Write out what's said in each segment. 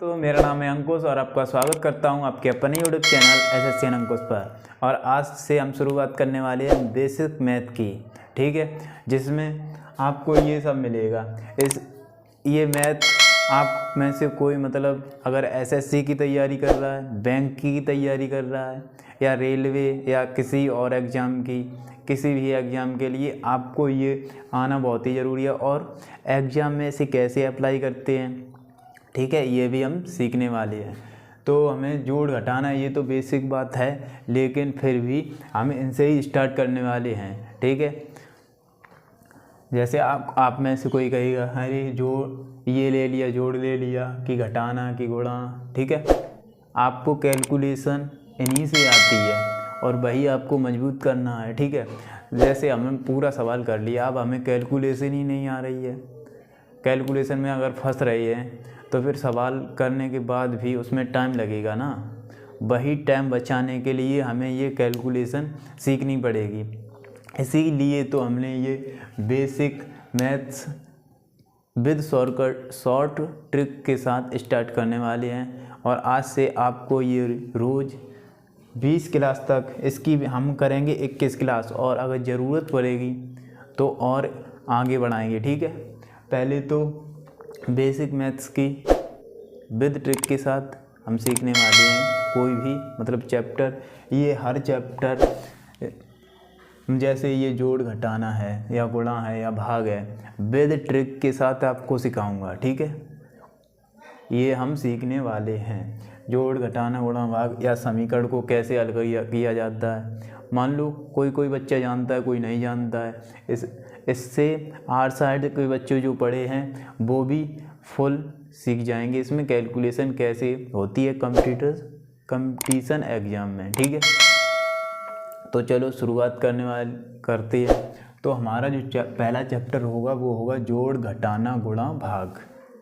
तो मेरा नाम है अंकुश और आपका स्वागत करता हूं आपके अपने यूट्यूब चैनल एसएससी अंकुश पर। और आज से हम शुरुआत करने वाले हैं बेसिक मैथ की, ठीक है, जिसमें आपको ये सब मिलेगा। ये मैथ आप में से कोई अगर एसएससी की तैयारी कर रहा है, बैंक की तैयारी कर रहा है, या रेलवे या किसी और एग्ज़ाम की, किसी भी एग्ज़ाम के लिए आपको ये आना बहुत ही ज़रूरी है। और एग्ज़ाम में इसे कैसे अप्लाई करते हैं, ठीक है, ये भी हम सीखने वाले हैं। तो हमें जोड़ घटाना ये तो बेसिक बात है, लेकिन फिर भी हम इनसे ही स्टार्ट करने वाले हैं, ठीक है। जैसे आप में से कोई कहेगा अरे जोड़ ये ले लिया, जोड़ ले लिया, कि घटाना कि गुणा, ठीक है। आपको कैलकुलेशन इन्हीं से आती है और वही आपको मजबूत करना है, ठीक है। जैसे हमने पूरा सवाल कर लिया, अब हमें कैलकुलेशन ही नहीं आ रही है। कैलकुलेशन में अगर फंस रही है तो फिर सवाल करने के बाद भी उसमें टाइम लगेगा ना। वही टाइम बचाने के लिए हमें ये कैलकुलेशन सीखनी पड़ेगी। इसीलिए तो हमने ये basic maths with short trick के साथ स्टार्ट करने वाले हैं। और आज से आपको ये रोज़ 20 क्लास तक इसकी हम करेंगे, 21 क्लास, और अगर ज़रूरत पड़ेगी तो और आगे बढ़ाएंगे, ठीक है। पहले तो बेसिक मैथ्स की विद ट्रिक के साथ हम सीखने वाले हैं कोई भी चैप्टर। ये हर चैप्टर, जैसे ये जोड़ घटाना है या गुणा है या भाग है, विद ट्रिक के साथ आपको सिखाऊंगा, ठीक है। ये हम सीखने वाले हैं। जोड़ घटाना गुणा भाग या समीकरण को कैसे हल किया जाता है। मान लो कोई बच्चा जानता है, कोई नहीं जानता है। इससे आर साइड के बच्चे जो पढ़े हैं वो भी फुल सीख जाएंगे इसमें कैलकुलेशन कैसे होती है कंपटीशन एग्ज़ाम में, ठीक है। तो चलो शुरुआत करते हैं। तो हमारा जो पहला चैप्टर होगा वो होगा जोड़ घटाना गुणा भाग,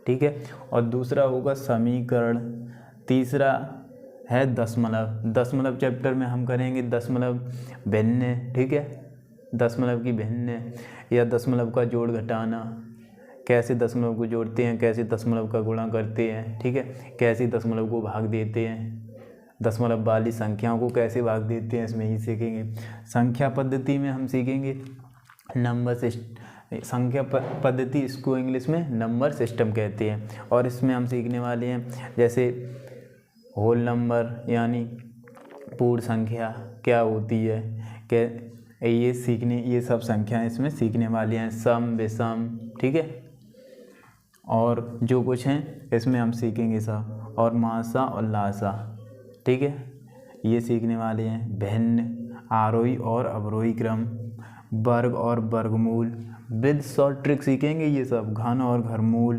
ठीक है। और दूसरा होगा समीकरण। तीसरा है दशमलव चैप्टर में हम करेंगे दशमलव भिन्न, ठीक है। दशमलव की भिन्न या दशमलव का जोड़ घटाना, कैसे दशमलव को जोड़ते हैं, कैसे दशमलव का गुणा करते हैं, ठीक है, कैसे दशमलव को भाग देते हैं, दशमलव वाली संख्याओं को कैसे भाग देते हैं, इसमें ही सीखेंगे। संख्या पद्धति में हम सीखेंगे संख्या पद्धति, इसको इंग्लिश में नंबर सिस्टम कहते हैं। और इसमें हम सीखने वाले हैं जैसे होल नंबर यानी पूर्ण संख्या क्या होती है, ये सब संख्याएं इसमें सीखने वाले हैं। सम विषम, ठीक है, और जो कुछ हैं इसमें हम सीखेंगे सब। और मासा और लासा, ठीक है, ये सीखने वाले हैं। भिन्न, आरोही और अवरोही क्रम, वर्ग और वर्गमूल, विद शॉर्ट ट्रिक सीखेंगे ये सब। घन और घनमूल,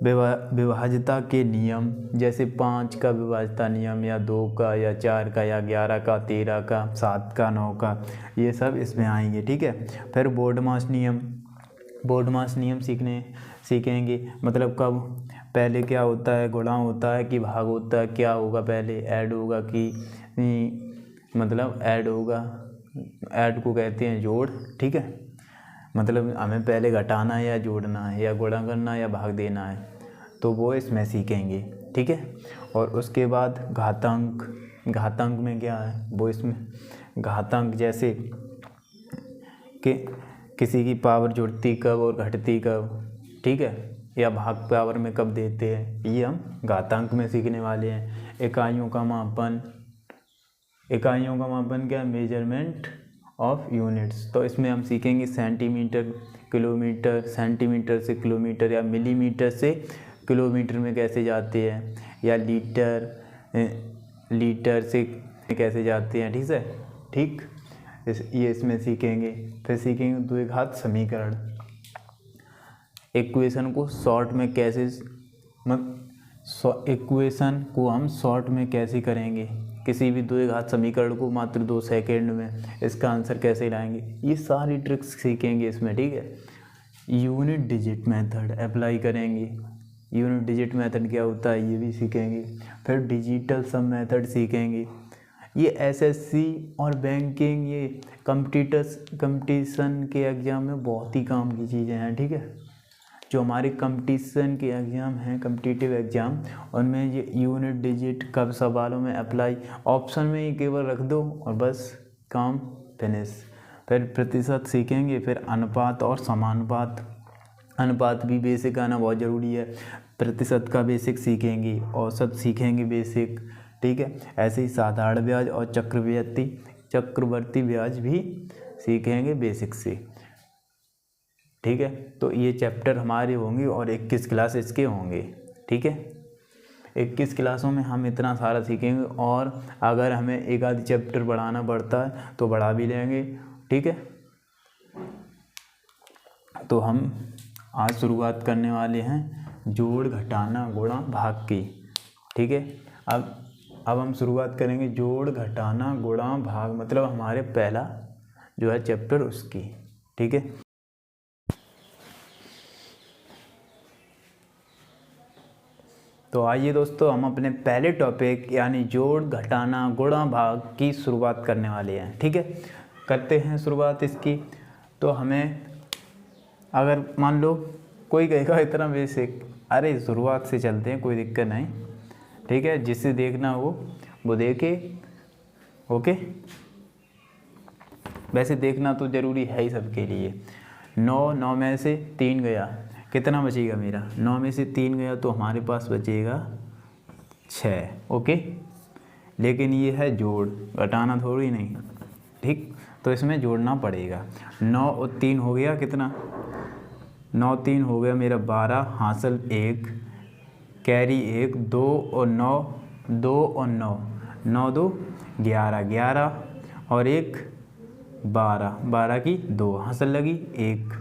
विभाज्यता के नियम, जैसे 5 का विभाज्यता नियम, या 2 का, या 4 का, या 11 का, 13 का, 7 का, 9 का, ये सब इसमें आएंगे, ठीक है। फिर बोर्डमास नियम सीखेंगे। कब पहले क्या होता है, गुणा होता है कि भाग होता है, क्या होगा पहले, ऐड होगा कि ऐड होगा। ऐड को कहते हैं जोड़, ठीक है। हमें पहले घटाना है या जोड़ना है, या गुणा करना है या भाग देना है, तो वो इसमें सीखेंगे, ठीक है। और उसके बाद घातांक में क्या है वो, इसमें घातांक जैसे कि किसी की पावर जुड़ती कब और घटती कब, ठीक है, या भाग पावर में कब देते हैं, ये हम घातांक में सीखने वाले हैं। इकाइयों का मापन क्या, मेजरमेंट ऑफ यूनिट्स, तो इसमें हम सीखेंगे सेंटीमीटर, किलोमीटर, सेंटीमीटर से किलोमीटर, या मिलीमीटर से किलोमीटर में कैसे जाते हैं, या लीटर से कैसे जाते हैं, ठीक है, ठीक। ये इसमें सीखेंगे। फिर सीखेंगे द्विघात समीकरण, इक्वेशन को हम शॉर्ट में कैसे करेंगे, किसी भी द्विघात समीकरण को मात्र 2 सेकेंड में इसका आंसर कैसे लाएंगे, ये सारी ट्रिक्स सीखेंगे इसमें, ठीक है। यूनिट डिजिट मेथड अप्लाई करेंगे। यूनिट डिजिट मेथड क्या होता है ये भी सीखेंगे। फिर डिजिटल सम मेथड सीखेंगे। ये एसएससी और बैंकिंग, ये कंपटीशन के एग्ज़ाम में बहुत ही काम की चीज़ें हैं, ठीक है। जो हमारे कंपटीशन के एग्ज़ाम हैं, कम्पिटिटिव एग्ज़ाम, उनमें ये यूनिट डिजिट कब सवालों में अप्लाई, ऑप्शन में ही केवल रख दो और बस काम फिनिश। फिर प्रतिशत सीखेंगे, फिर अनुपात और समानुपात। अनुपात भी बेसिक आना बहुत ज़रूरी है। प्रतिशत का बेसिक सीखेंगे, औसत सीखेंगे बेसिक, ठीक है। ऐसे ही साधारण ब्याज और चक्रवर्ती ब्याज भी सीखेंगे बेसिक से, ठीक है। तो ये चैप्टर हमारे होंगे और 21 क्लास इसके होंगे, ठीक है। 21 क्लासों में हम इतना सारा सीखेंगे, और अगर हमें एक आध चैप्टर बढ़ाना पड़ता है तो बढ़ा भी लेंगे, ठीक है। तो हम आज शुरुआत करने वाले हैं जोड़ घटाना गुणा भाग की, ठीक है। अब हम शुरुआत करेंगे जोड़ घटाना गुणा भाग, मतलब हमारे पहला जो है चैप्टर उसकी, ठीक है। तो आइए दोस्तों, हम अपने पहले टॉपिक यानी जोड़ घटाना गुणा भाग की शुरुआत करने वाले हैं, ठीक है। करते हैं शुरुआत इसकी। तो हमें अगर मान लो कोई कहेगा इतना बेसिक, अरे शुरुआत से चलते हैं, कोई दिक्कत नहीं, ठीक है। जिससे देखना हो वो देखे, ओके। वैसे देखना तो ज़रूरी है ही सबके लिए। 9 में से 3 गया, कितना बचेगा मेरा? 9 में से 3 गया तो हमारे पास बचेगा 6, ओके। लेकिन ये है जोड़, घटाना थोड़ी नहीं, ठीक। तो इसमें जोड़ना पड़ेगा। 9 और 3 हो गया कितना? 9 3 हो गया मेरा 12, हासिल 1, कैरी 1, 2 और 9, 2 और 9, 9 2 11, 11 और 1 12, 12 की 2, हासिल लगी 1,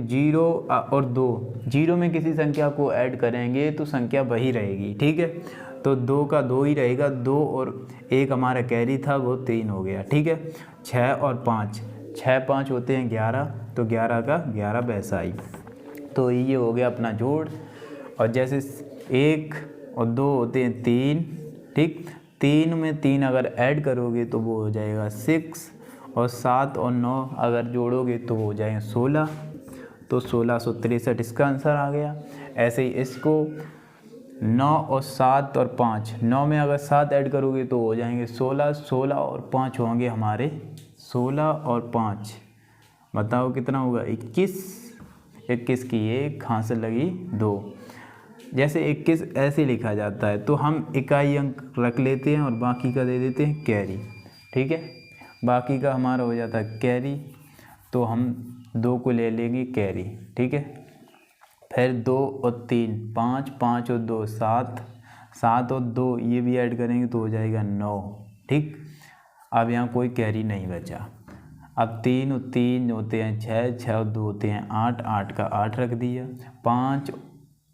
0 और 2, 0 में किसी संख्या को ऐड करेंगे तो संख्या वही रहेगी, ठीक है। तो 2 का 2 ही रहेगा, 2 और 1 हमारा कैरी था वो 3 हो गया, ठीक है। 6 और 5, 6 5 होते हैं 11, तो 11 का 11 वैसा ही। तो ये हो गया अपना जोड़। और जैसे 1 और 2 होते हैं 3, ठीक। 3 में 3 अगर ऐड करोगे तो वो हो जाएगा 6, और 7 और 9 अगर जोड़ोगे तो वो हो जाएगा 16, तो 1663 इसका आंसर आ गया। ऐसे ही इसको 9 और 7 और 5, 9 में अगर 7 ऐड करोगे तो हो जाएंगे 16, 16 और 5 होंगे हमारे 16 और 5, बताओ कितना होगा? 21, 21 की 1, हासिल लगी 2। जैसे 21 ऐसे लिखा जाता है तो हम इकाई अंक रख लेते हैं और बाकी का दे देते हैं कैरी, ठीक है। बाकी का हमारा हो जाता है कैरी, तो हम 2 को ले लेंगे कैरी, ठीक है। फिर 2 और 3 5, 5 और 2 7, 7 और 2 ये भी ऐड करेंगे तो हो जाएगा 9, ठीक। अब यहाँ कोई कैरी नहीं बचा। अब 3 और 3 होते हैं 6, 6 और 2 होते हैं 8, 8 का 8 रख दिया, 5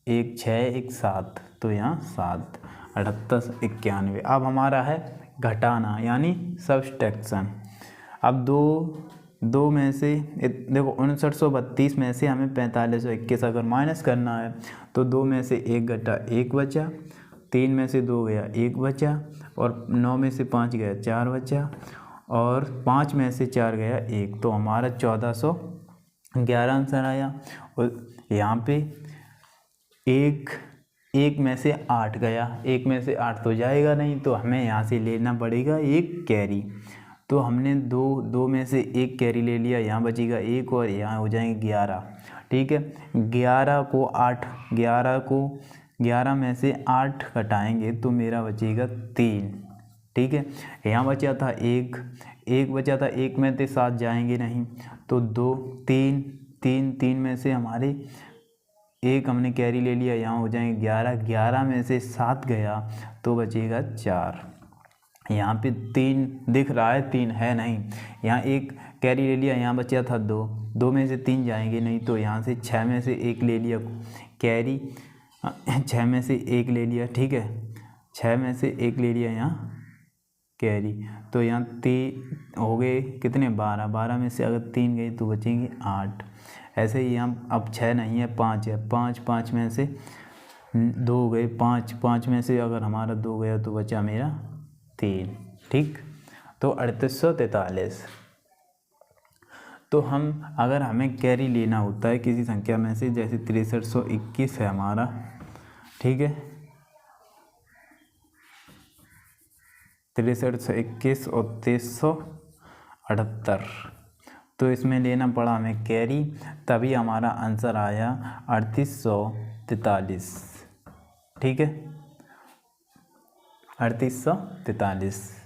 1 6 1 7, तो यहाँ 7, 78 91। अब हमारा है घटाना यानी सब्सट्रैक्शन। अब 2 में से देखो 5932 में से हमें 4521 अगर माइनस करना है तो 2 में से 1 घटा 1 बचा, 3 में से 2 गया 1 बचा, और 9 में से 5 गया 4 बचा, और 5 में से 4 गया 1, तो हमारा 1411 आंसर आया। और यहाँ पे 1 में से 8 गया, 1 में से 8 तो जाएगा नहीं, तो हमें यहाँ से लेना पड़ेगा 1 कैरी। तो हमने 2 में से 1 कैरी ले लिया, यहाँ बचेगा 1 और यहाँ हो जाएंगे 11, ठीक है। 11 में से 8 घटाएंगे तो मेरा बचेगा 3, ठीक है। यहाँ बचा था 1 बचा था, 1 में से 7 जाएंगे नहीं, तो 2 3 3 3 में से हमारे 1 हमने कैरी ले लिया, यहाँ हो जाएंगे 11, 11 में से 7 गया तो बचेगा 4। यहाँ पे 3 दिख रहा है, 3 है नहीं, यहाँ 1 कैरी ले लिया, यहाँ बचा था 2 में से 3 जाएंगे नहीं, तो यहाँ से 6 में से 1 ले लिया कैरी, 6 में से 1 ले लिया, ठीक है। 6 में से 1 ले लिया यहाँ कैरी, तो यहाँ 3 हो गए कितने? 12, 12 में से अगर 3 गए तो बचेंगे 8। ऐसे ही यहाँ अब 6 नहीं है, 5 है, 5 में से 2 गए, 5 में से अगर हमारा 2 गया तो बचा मेरा 3, ठीक। तो 3843। तो हम अगर हमें कैरी लेना होता है किसी संख्या में से, जैसे 6321 है हमारा, ठीक है, 6321 और 2378, तो इसमें लेना पड़ा हमें कैरी, तभी हमारा आंसर आया 3843, ठीक है, 3843।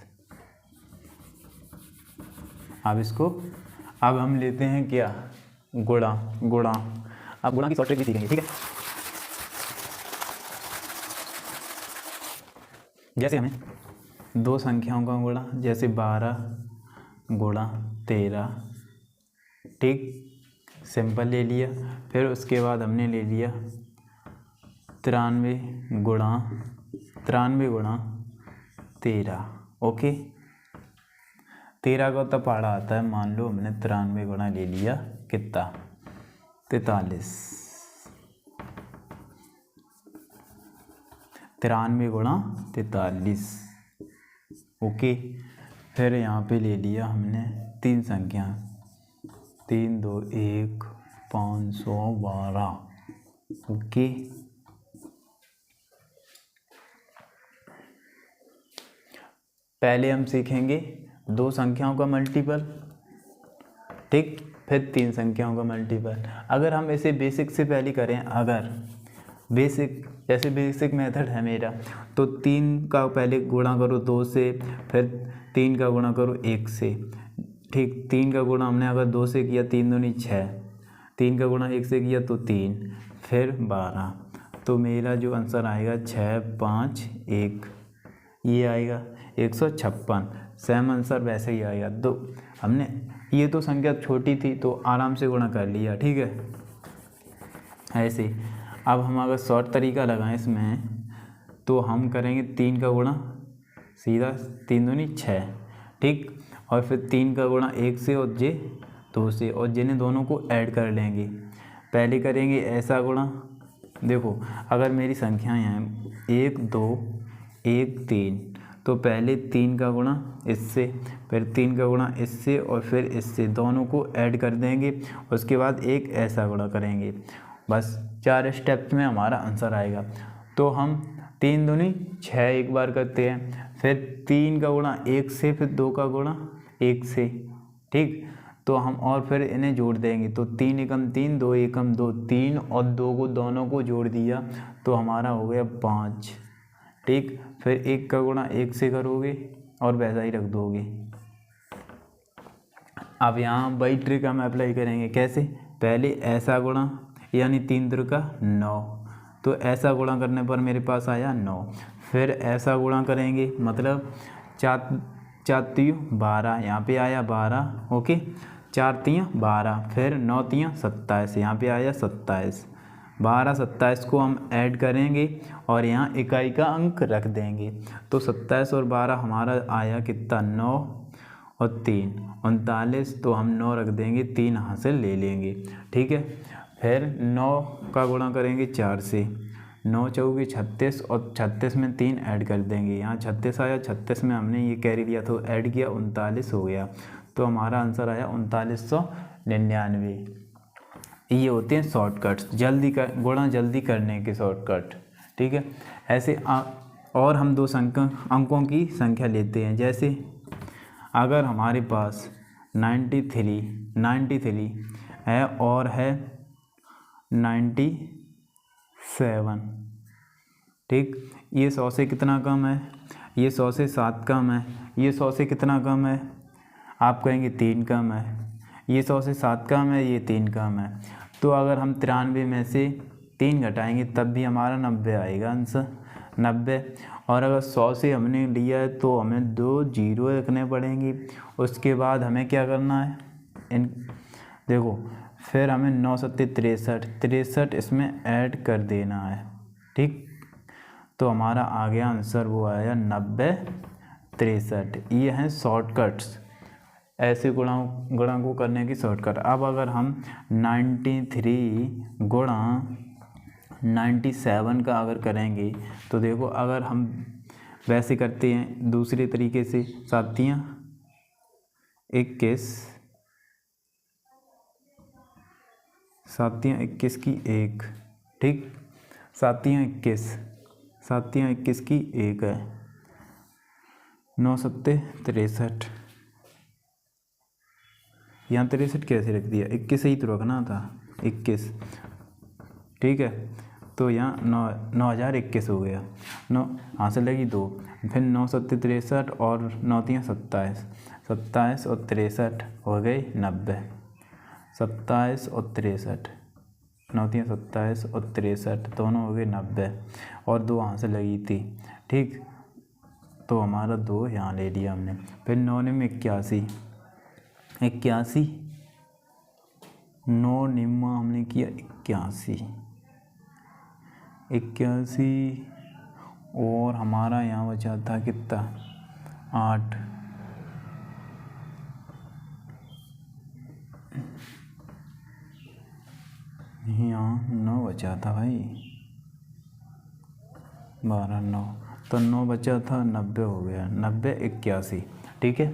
अब हम लेते हैं क्या, गुणा। अब गुणा की शॉर्ट ट्रिक भी सीखेंगे, ठीक है। जैसे हमें दो संख्याओं का गुणा, जैसे 12 गुणा 13, ठीक, सिंपल ले लिया। फिर उसके बाद हमने ले लिया 93 गुणा 13, ओके। 13 का तो पहाड़ा आता है, मान लो हमने 93 गुणा ले लिया, कितना, 43, 93 गुणा 43, ओके। फिर यहाँ पे ले लिया हमने तीन संख्या, 3 2 1 512, ओके। पहले हम सीखेंगे दो संख्याओं का मल्टीपल, ठीक, फिर तीन संख्याओं का मल्टीपल। अगर हम इसे बेसिक से पहले करें, अगर बेसिक, जैसे बेसिक मेथड है मेरा, तो 3 का पहले गुणा करो 2 से, फिर 3 का गुणा करो 1 से, ठीक। 3 का गुणा हमने अगर 2 से किया, 3 दूनी 6, 3 का गुणा 1 से किया तो 3, फिर 12, तो मेरा जो आंसर आएगा 6 5 1, ये आएगा 156। सेम आंसर वैसे ही आएगा। तो हमने ये तो संख्या छोटी थी तो आराम से गुणा कर लिया, ठीक है, ऐसे। अब हम अगर शॉर्ट तरीका लगाएं इसमें, तो हम करेंगे 3 का गुणा सीधा, 3 दूनी 6, ठीक, और फिर 3 का गुणा 1 से और 2 से, और जिन्हें दोनों को ऐड कर लेंगे। पहले करेंगे ऐसा गुणा, देखो अगर मेरी संख्याएं हैं 1 2 1 3, तो पहले 3 का गुणा इससे, फिर 3 का गुणा इससे, और फिर इससे, दोनों को ऐड कर देंगे। उसके बाद एक ऐसा गुणा करेंगे। बस 4 स्टेप्स में हमारा आंसर आएगा। तो हम 3 दूनी 6 एक बार करते हैं, फिर 3 का गुणा 1 से, फिर 2 का गुणा 1 से, ठीक। तो हम और फिर इन्हें जोड़ देंगे, तो 3 एकम 3 2 एकम 2, 3 और 2 को दोनों को जोड़ दिया तो हमारा हो गया 5, ठीक। फिर 1 का गुणा 1 से करोगे और वैसा ही रख दोगे। अब यहाँ वही ट्रिक हम अप्लाई करेंगे, कैसे, पहले ऐसा गुणा, यानी 3 3 का 9, तो ऐसा गुणा करने पर मेरे पास आया 9। फिर ऐसा गुणा करेंगे, मतलब 4 4 3 12, यहाँ पे आया 12, ओके, 4 3 12, फिर 9 3 27, यहाँ पे आया 27, 12 27 को हम ऐड करेंगे और यहाँ इकाई का अंक रख देंगे। तो 27 और 12 हमारा आया कितना, 9 और 3 39, तो हम 9 रख देंगे, 3 यहाँ से ले लेंगे, ठीक है। फिर 9 का गुणा करेंगे 4 से, 9 चौके 36, और 36 में 3 ऐड कर देंगे, यहाँ 36 आया, 36 में हमने ये कैरी लिया तो ऐड किया, 39 हो गया। तो हमारा आंसर आया 3999। ये होते हैं शॉर्टकट्स, जल्दी कर गुणा जल्दी करने के शॉर्टकट, ठीक है। ऐसे और हम दो अंकों की संख्या लेते हैं। जैसे अगर हमारे पास 93 है और है 97, ठीक, ये 100 से कितना कम है, ये 100 से 7 कम है, ये 100 से कितना कम है, आप कहेंगे 3 कम है, ये 100 से 7 कम है, ये 3 कम है। तो अगर हम 93 में से 3 घटाएंगे तब भी हमारा 90 आएगा आंसर, 90। और अगर 100 से हमने लिया है तो हमें 2 जीरो रखने पड़ेंगे। उसके बाद हमें क्या करना है, देखो, फिर हमें 9 सत्ते 63 इसमें ऐड कर देना है, ठीक। तो हमारा आ गया आंसर, वो आया 90 63। ये हैं शॉर्टकट्स, ऐसे गुणा को करने की शॉर्टकट। अब अगर हम 93 गुणा 97 का अगर करेंगे, तो देखो अगर हम वैसे करते हैं दूसरे तरीके से, 7 21 सातियाँ 21 की 1, ठीक, सातियाँ 21, सातियाँ 21 की 1 है, 9 सत्ते 63, यहाँ 63 कैसे रख दिया, 21 ही तो रखना था, 21, ठीक है। तो यहाँ 9,021 हो गया, 9 यहाँ से लगी 2, फिर 9 सत्ते 63 और 9 तियाँ 27, 27 और 63 हो गई 90, 27 और 63, 9 तियाँ 27 और 63 दोनों हो गए 90, और 2 यहाँ से लगी थी, ठीक। तो हमारा 2 यहाँ ले लिया हमने। फिर 9 में 81, 81, 9 निम्मा हमने किया 81, 81, और हमारा यहाँ बचा था कितना, 8, यहाँ 9 बचा था भाई, 12, 9, तो 9 बचा था, 90 हो गया, 90, 81, ठीक है।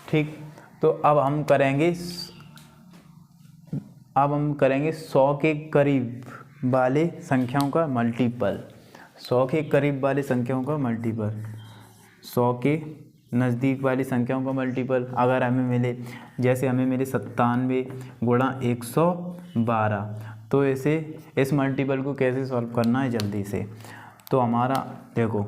ठीक, तो अब हम करेंगे 100 के करीब वाले संख्याओं का मल्टीपल, 100 के करीब वाली संख्याओं का मल्टीपल, 100 के नज़दीक वाली संख्याओं का मल्टीपल। अगर हमें मिले, जैसे हमें मिले 97 गुणा 112, तो ऐसे इस मल्टीपल को कैसे सॉल्व करना है जल्दी से। तो हमारा देखो,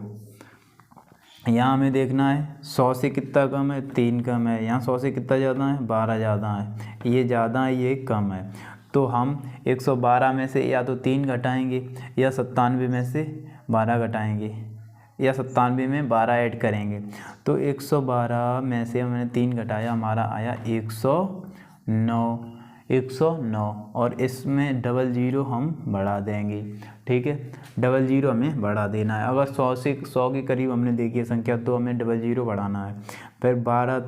यहाँ हमें देखना है 100 से कितना कम है, 3 कम है, यहाँ 100 से कितना ज़्यादा है, 12 ज़्यादा है, ये ज़्यादा है, ये कम है। तो हम 112 में से या तो 3 घटाएंगे, या 97 में से 12 घटाएंगे, या 97 में 12 ऐड करेंगे। तो 112 में से हमने 3 घटाया, हमारा आया 109, 109, और इसमें 00 हम बढ़ा देंगे, ठीक है, 00 हमें बढ़ा देना है। अगर 100 के करीब हमने देखी है संख्या, तो हमें 00 बढ़ाना है। फिर 12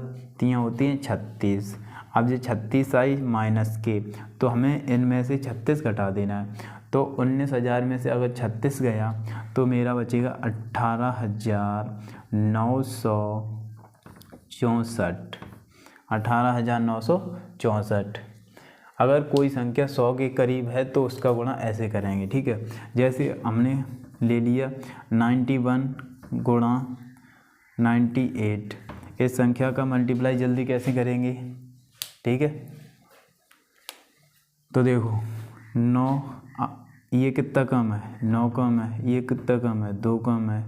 तियाँ होती हैं 36, अब ये 36 आई माइनस के, तो हमें इनमें से 36 घटा देना है। तो 19,000 में से अगर 36 गया, तो मेरा बचेगा 18,964, 18,964। अगर कोई संख्या 100 के करीब है तो उसका गुणा ऐसे करेंगे, ठीक है। जैसे हमने ले लिया 91 गुणा 98, इस संख्या का मल्टीप्लाई जल्दी कैसे करेंगे, ठीक है। तो देखो 9, ये कितना कम है, 9 कम है, ये कितना कम है, 2 कम है,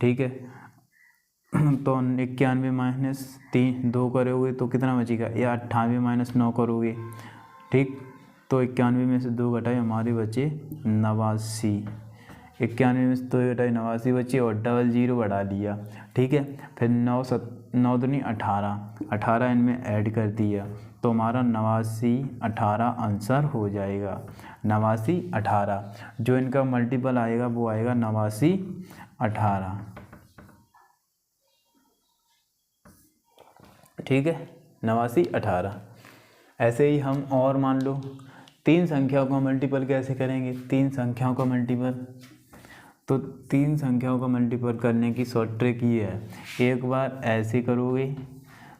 ठीक है। तो 91 माइनस 2 करोगे तो कितना बचेगा, या 98 माइनस 9 करोगे, ठीक। तो 91 में से 2 घटाए, हमारे बचे 89, 91 में से 2 घटाए 89 बचे, और 00 बढ़ा लिया, ठीक है। फिर 9 दूनी 18, 18 इनमें ऐड कर दिया, तो हमारा 89, 18 आंसर हो जाएगा, 89, 18। जो इनका मल्टीपल आएगा वो आएगा 89, 18, ठीक है, 89, 18। ऐसे ही हम और मान लो 3 संख्याओं का मल्टीपल कैसे करेंगे, 3 संख्याओं का मल्टीपल। तो 3 संख्याओं का मल्टीपल करने की शॉर्ट ट्रिक ये है, एक बार ऐसे करोगे,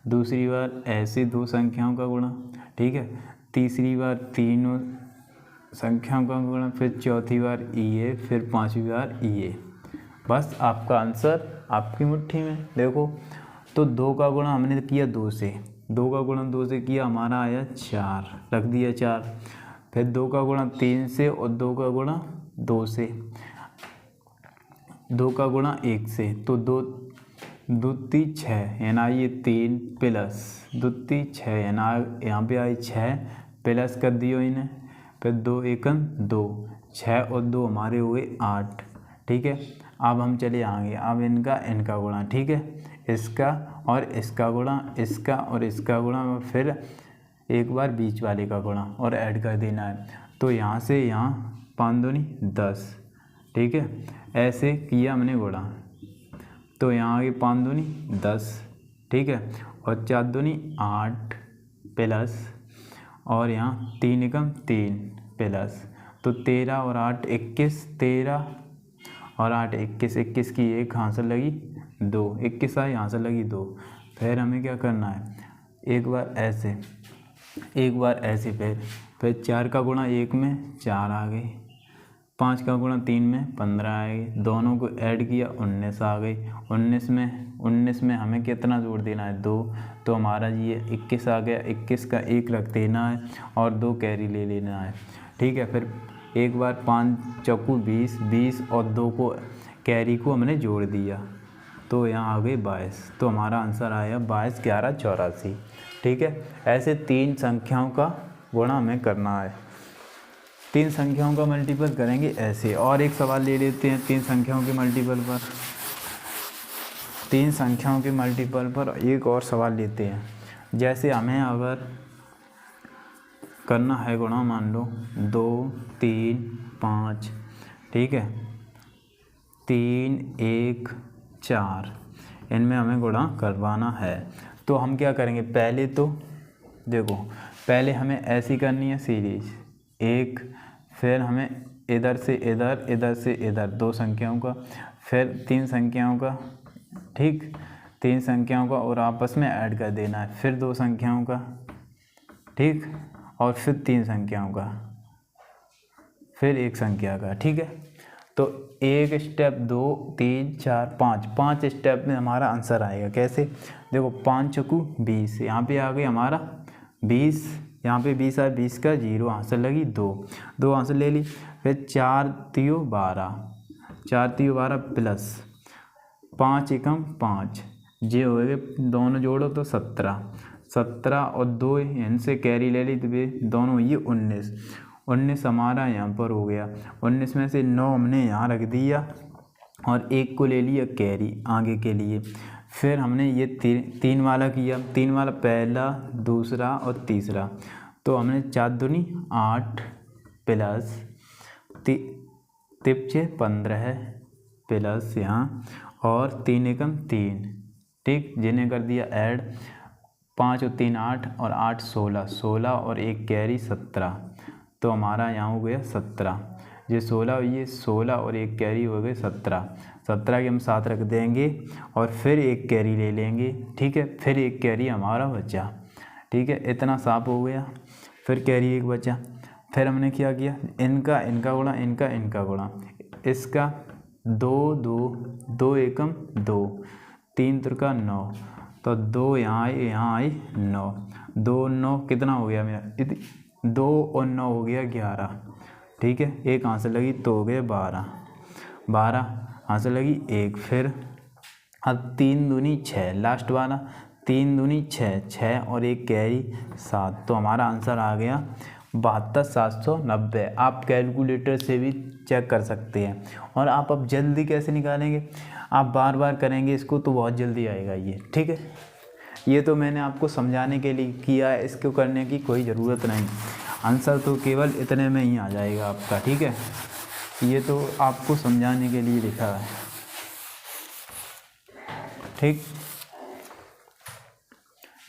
दूसरी बार ऐसे 2 संख्याओं का गुणा, ठीक है, तीसरी बार 3 संख्याओं का गुणा, फिर चौथी बार ये, फिर 5वीं बार ये। बस आपका आंसर आपकी मुट्ठी में। देखो, तो 2 का गुणा हमने किया 2 से, 2 का गुणा 2 से किया, हमारा आया 4, रख दिया 4। फिर 2 का गुणा 3 से, और 2 का गुणा 2 से, 2 का गुणा 1 से, तो 2 दूती 6, यानी ये 3 प्लस दूती 6, यानी यहाँ पे आई 6 प्लस कर दियो इन्हें, फिर 2 एकम 2, 6 और 2 हमारे हुए 8, ठीक है। अब हम चले आगे, अब इनका गुणा, ठीक है, इसका और इसका गुणा, इसका और इसका गुणा, और फिर एक बार बीच वाले का गुणा और ऐड कर देना है। तो यहाँ से यहाँ 5 दूनी 10, ठीक है, ऐसे किया हमने गुणा। तो यहाँ आगे 5 दूनी 10, ठीक है, और 4 दूनी 8 प्लस, और यहाँ 3 एकम 3 प्लस, तो 13 और 8 21, 13 और 8 21, 21 की 1 यहाँ से लगी 2, 21 आई यहाँ से लगी 2। फिर हमें क्या करना है, एक बार ऐसे फिर 4 का गुणा 1 में 4 आ गई, 5 का गुणा 3 में 15 आ गई, दोनों को ऐड किया 19 आ गई। 19 में हमें कितना जोड़ देना है, 2, तो हमारा ये 21 आ गया। 21 का 1 रख देना है और 2 कैरी ले लेना है, ठीक है। फिर एक बार 5 चौकू 20, 20 और 2 को कैरी को हमने जोड़ दिया, तो यहाँ आ गई 22। तो हमारा आंसर आया 22, 11, 84, ठीक है। ऐसे 3 संख्याओं का गुणा हमें करना है, 3 संख्याओं का मल्टीपल करेंगे ऐसे। और एक सवाल ले लेते हैं 3 संख्याओं के मल्टीपल पर, 3 संख्याओं के मल्टीपल पर एक और सवाल लेते हैं। जैसे हमें अगर करना है गुणा, मान लो 2, 3, 5, ठीक है, 3, 1, 4, इनमें हमें गुणा करवाना है। तो हम क्या करेंगे, पहले तो देखो, पहले हमें ऐसी करनी है सीरीज 1, फिर हमें इधर से इधर, इधर से इधर 2 संख्याओं का, फिर 3 संख्याओं का, ठीक, 3 संख्याओं का और आपस में ऐड कर देना है, फिर 2 संख्याओं का, ठीक, और फिर 3 संख्याओं का, फिर 1 संख्या का, ठीक है। तो 1 स्टेप, 2, 3, 4, 5 स्टेप में हमारा आंसर आएगा। कैसे, देखो 5 चौकू 20, यहाँ पे आ गई हमारा 20, यहाँ पे 20 आया, 20 का 0 यहाँ से लगी 2 यहाँ से ले ली। फिर 4 3 12, 4 3 12 प्लस 5 एकम 5, जे हो गए, दोनों जोड़ो तो 17 और 2 इनसे कैरी ले ली, तो वे दोनों ये 19 हमारा यहाँ पर हो गया। 19 में से 9 हमने यहाँ रख दिया और 1 को ले लिया कैरी आगे के लिए। फिर हमने ये 3 वाला किया, 3 वाला पहला, दूसरा और तीसरा, तो हमने 4 दूनी 8 प्लस 3 15 प्लस यहाँ और 3 एकम 3, ठीक, जिन्हें कर दिया ऐड, 5 और 3 8 और 8 16 और 1 कैरी 17, तो हमारा यहाँ हो गया 17। ये 16 और 1 कैरी हो गए 17 के हम साथ रख देंगे और फिर 1 कैरी ले लेंगे, ठीक है। फिर 1 कैरी हमारा बचा, ठीक है, इतना साफ हो गया। फिर कैरी 1 बचा। फिर हमने क्या किया, इनका गुणा, इनका गुणा, इसका 2 एकम 2, 3 त्रिका 9, तो 2 यहाँ आई 9, 2 9 कितना हो गया मेरा, 2 और 9 हो गया 11, ठीक है। 1 यहाँ से लगी तो हो गया 12 यहाँ से लगी 1। फिर अब 3 दूनी 6, लास्ट वाला 3 दूनी 6 और 1 कैरी 7, तो हमारा आंसर आ गया 72,790। आप कैलकुलेटर से भी चेक कर सकते हैं। और आप अब जल्दी कैसे निकालेंगे, आप बार बार करेंगे इसको तो बहुत जल्दी आएगा ये, ठीक है। ये तो मैंने आपको समझाने के लिए किया है, इसको करने की कोई ज़रूरत नहीं, आंसर तो केवल इतने में ही आ जाएगा आपका, ठीक है। ये तो आपको समझाने के लिए लिखा है, ठीक।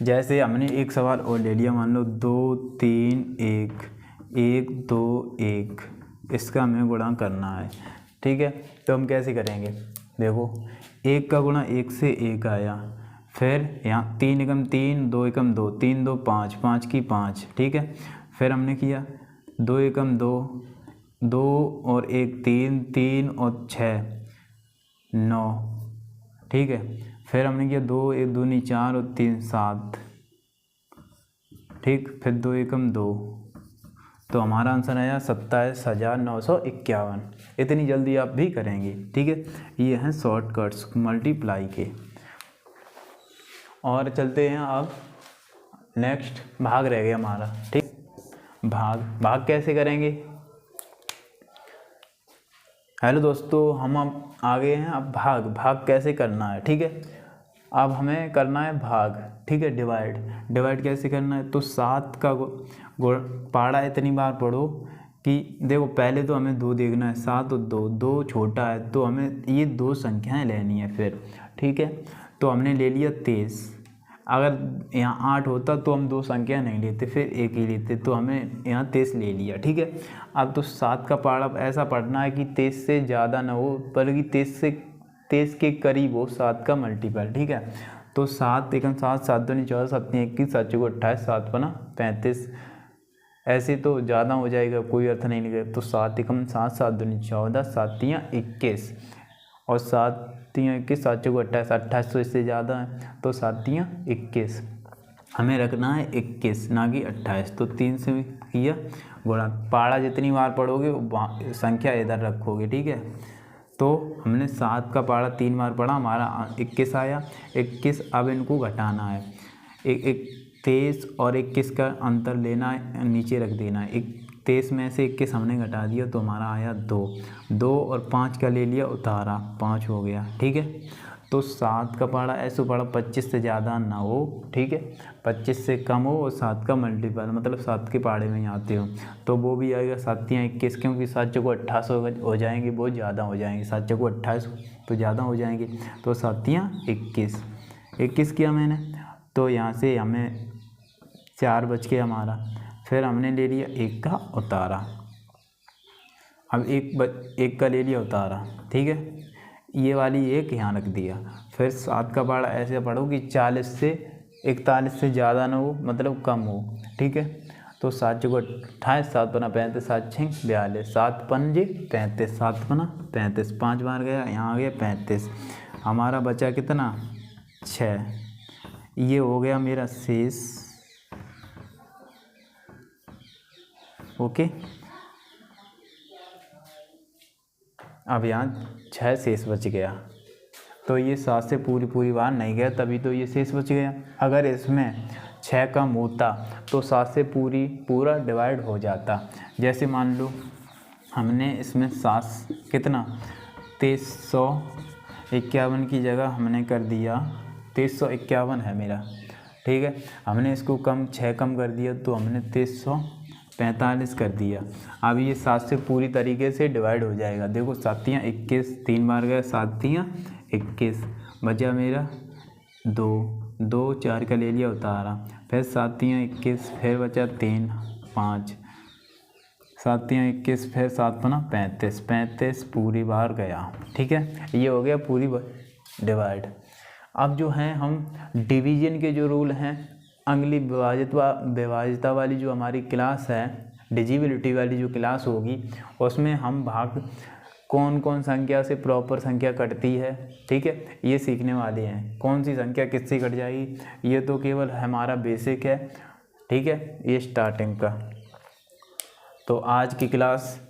जैसे हमने एक सवाल और ले लिया, मान लो 2 3 1 1 2 1, इसका हमें गुणा करना है, ठीक है। तो हम कैसे करेंगे, देखो 1 का गुणा 1 से 1 आया, फिर यहाँ 3 एकम 3, 2 एकम 2, 3 2 5, 5 की 5, ठीक है। फिर हमने किया 2 एकम 2, 2 और 1 3, 3 और 6 9, ठीक है। फिर हमने किया 2 1 दूनी 4 और 3 7, ठीक। फिर 2 एकम 2, तो हमारा आंसर आया 27,951। इतनी जल्दी आप भी करेंगे, ठीक है। ये हैं शॉर्टकट्स मल्टीप्लाई के। और चलते हैं अब नेक्स्ट भाग रह गया हमारा, ठीक। भाग कैसे करेंगे, हेलो दोस्तों, हम अब आ गए हैं अब भाग कैसे करना है, ठीक है। अब हमें करना है भाग, ठीक है। डिवाइड कैसे करना है, तो 7 का पहाड़ा इतनी बार पढ़ो कि देखो पहले तो हमें 2 देखना है, 7 और 2 छोटा है, तो हमें ये 2 संख्याएं लेनी है फिर, ठीक है। तो हमने ले लिया 23, अगर यहाँ 8 होता तो हम 2 संख्या नहीं लेते, फिर 1 ही लेते, तो हमें यहाँ 23 ले लिया। ठीक है, अब तो 7 का पहाड़ा ऐसा पढ़ना है कि 23 से ज़्यादा ना हो, बल्कि 23 के करीब हो 7 का मल्टीपल। ठीक है, तो 7 एकम 7, 7 दूनी 14, 7 तीन 21, 7 चौके 28, 7 पना 35। ऐसे तो ज़्यादा हो जाएगा, कोई अर्थ नहीं निकलेगा। तो 7 एकम 7, 7 दूनी 14, 7 तियाँ 21 और 7 तियाँ 21, 7 चौके 28, 28 तो इससे ज़्यादा है, तो 7 तियाँ 21। हमें रखना है 21 ना कि 28। तो 3 से किया गुणा, पहाड़ा जितनी बार पढ़ोगे संख्या इधर रखोगे। ठीक है, तो हमने 7 का पहाड़ा 3 बार पढ़ा, हमारा 21 आया। 21 अब इनको घटाना है, 23 और 21 का अंतर लेना है, नीचे रख देना है। 23 में से 21 हमने घटा दिया तो हमारा आया 2 और 5 का ले लिया उतारा, 5 हो गया। ठीक है, तो 7 का पहाड़ा ऐसे पढ़ा 25 से ज़्यादा ना हो। ठीक है, 25 से कम हो और 7 का मल्टीपल मतलब 7 के पहाड़े में ही आते हो, तो वो भी आएगा 7 तियाँ 21, क्योंकि 7 चौके 28 हो जाएंगे, बहुत ज़्यादा हो जाएंगे। 7 चौके 28 तो ज़्यादा हो जाएंगे, तो 7 तियाँ 21 किया मैंने। तो यहाँ से हमें 4 बच के हमारा, फिर हमने ले लिया 1 का उतारा। अब 1 का ले लिया उतारा। ठीक है, ये वाली 1 यहाँ रख दिया। फिर 7 का पहाड़ा ऐसे पढ़ो कि 40 से 41 से ज़्यादा ना हो, मतलब कम हो। ठीक है, तो 7 चौके 28, 7 पना 35, 7 छः 42, 7 पंजे 35, 7 पना 35, 5 बार गया, यहाँ आ गया 35। हमारा बचा कितना 6। ये हो गया मेरा शेष। ओके, अब यहाँ 6 शेष बच गया, तो ये 7 से पूरी बार नहीं गया, तभी तो ये शेष बच गया। अगर इसमें 6 कम होता तो 7 से पूरा डिवाइड हो जाता। जैसे मान लो हमने इसमें 7 कितना 2351 की जगह हमने कर दिया 2351 है मेरा। ठीक है, हमने इसको 6 कम कर दिया तो हमने 2345 कर दिया। अब ये 7 से पूरी तरीके से डिवाइड हो जाएगा। देखो 7 तियाँ 21, 3 बार गया, 7 तियाँ 21, बचा मेरा 2 4 का ले लिया उतारा, फिर 7 तियाँ 21, फिर बचा 3 5, 7 तियाँ 21, फिर 7 पना 35 पूरी बार गया। ठीक है, ये हो गया पूरी डिवाइड। अब जो है हम डिवीजन के जो रूल हैं, अगली विभाज्यता वाली जो हमारी क्लास है, डिजिबिलिटी वाली जो क्लास होगी, उसमें हम भाग कौन संख्या से प्रॉपर संख्या कटती है। ठीक है, ये सीखने वाले हैं, कौन सी संख्या किससे कट जाएगी। ये तो केवल हमारा बेसिक है। ठीक है, ये स्टार्टिंग का। तो आज की क्लास